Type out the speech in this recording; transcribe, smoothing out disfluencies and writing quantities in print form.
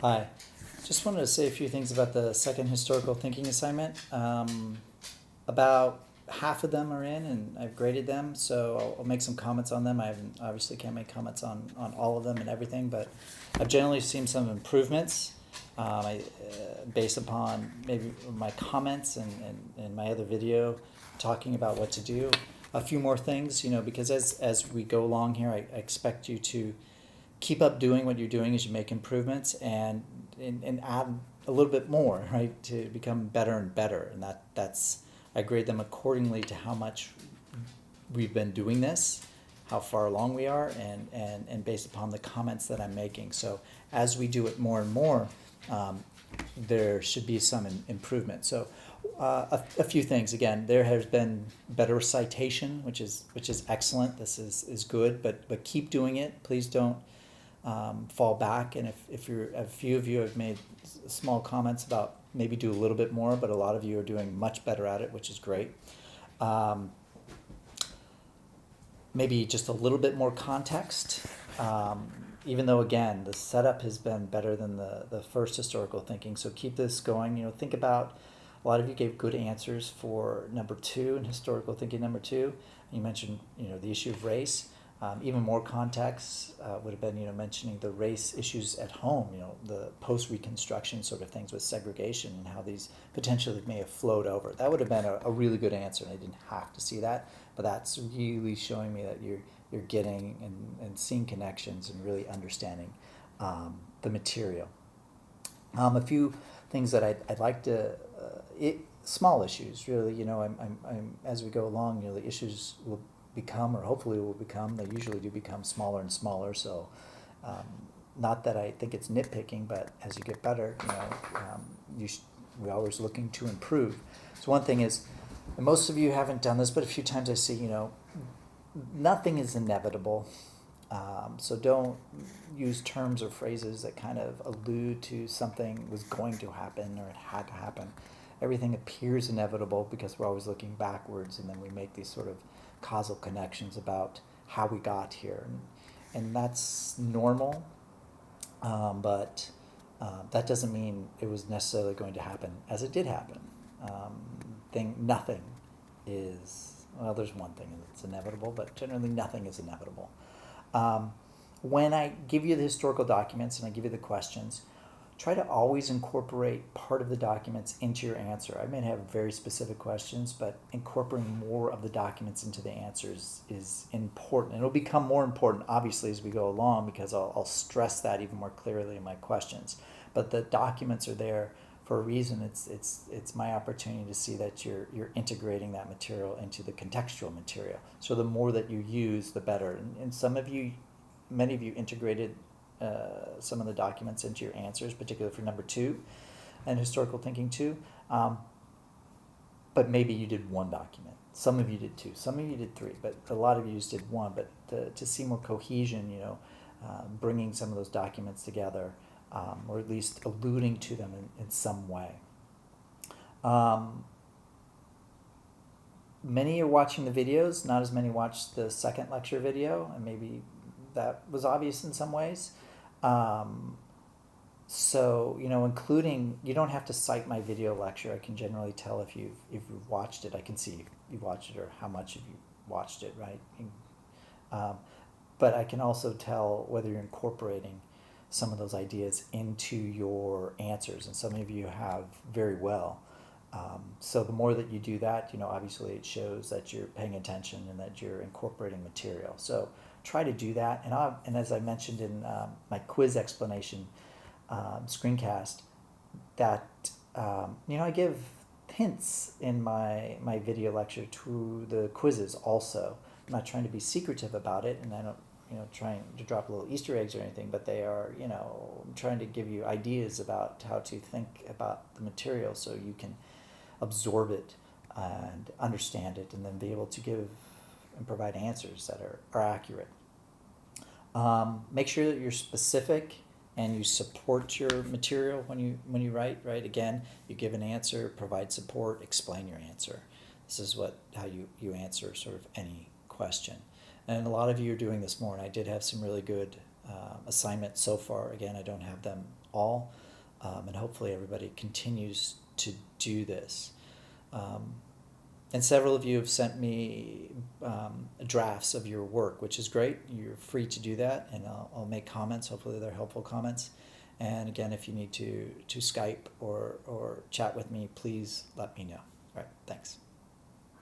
Hi. Just wanted to say a few things about the second historical thinking assignment. About half of them are in, and I've graded them, so I'll make some comments on them. I haven't, obviously can't make comments on all of them and everything, but I've generally seen some improvements based upon maybe my comments and my other video talking about what to do. A few more things, because as we go along here, I expect you to keep up doing what you're doing as you make improvements and add a little bit more, right, to become better and better. And that's I grade them accordingly to how much we've been doing this, how far along we are, and based upon the comments that I'm making. So as we do it more and more, there should be some improvement. So a few things. Again, there has been better citation, which is excellent. This is good, but keep doing it. Please don't fall back. And if a few of you have made small comments about maybe do a little bit more, but a lot of you are doing much better at it, which is great. Maybe just a little bit more context. Even though, again, the setup has been better than the first historical thinking. So keep this going. Think about, a lot of you gave good answers for number 2 in historical thinking number 2. You mentioned, the issue of race. Even more context would have been, mentioning the race issues at home, the post-Reconstruction sort of things with segregation and how these potentially may have flowed over. That would have been a really good answer, and I didn't have to see that, but that's really showing me that you're getting and seeing connections and really understanding the material. A few things that I'd like to, small issues, really, I'm as we go along, the issues will become, or hopefully will become, they usually do become smaller and smaller. So not that I think it's nitpicking, but as you get better, we're always looking to improve. So one thing is, and most of you haven't done this, but a few times I see, nothing is inevitable. So don't use terms or phrases that kind of allude to something was going to happen or it had to happen. Everything appears inevitable because we're always looking backwards, and then we make these sort of causal connections about how we got here. And that's normal, but that doesn't mean it was necessarily going to happen as it did happen. Nothing is, well, there's one thing that's inevitable, but generally nothing is inevitable. When I give you the historical documents and I give you the questions, try to always incorporate part of the documents into your answer. I may have very specific questions, but incorporating more of the documents into the answers is important. It'll become more important, obviously, as we go along, because I'll stress that even more clearly in my questions. But the documents are there for a reason. It's my opportunity to see that you're integrating that material into the contextual material. So the more that you use, the better. And many of you integrated some of the documents into your answers, particularly for number 2 and historical thinking 2. But maybe you did one document. Some of you did 2. Some of you did 3. But a lot of you just did 1. But to see more cohesion, bringing some of those documents together, or at least alluding to them in some way. Many are watching the videos. Not as many watched the second lecture video, and maybe that was obvious in some ways. So, including, you don't have to cite my video lecture. I can generally tell if you've watched it. I can see if you've watched it or how much of you watched it, right? But I can also tell whether you're incorporating some of those ideas into your answers, and some of you have very well. So the more that you do that, obviously it shows that you're paying attention and that you're incorporating material. So try to do that. And as I mentioned in my quiz explanation screencast, that I give hints in my video lecture to the quizzes also. I'm not trying to be secretive about it, and I don't trying to drop little Easter eggs or anything, but they are, I'm trying to give you ideas about how to think about the material so you can absorb it and understand it, and then be able to give and provide answers that are accurate. Make sure that you're specific and you support your material when you write, right? Again, you give an answer, provide support, explain your answer. This is how you answer sort of any question. And a lot of you are doing this more, and I did have some really good assignments so far. Again, I don't have them all, and hopefully everybody continues to do this. And several of you have sent me drafts of your work, which is great. You're free to do that, and I'll make comments. Hopefully they're helpful comments. And again, if you need to Skype or chat with me, please let me know. All right, thanks.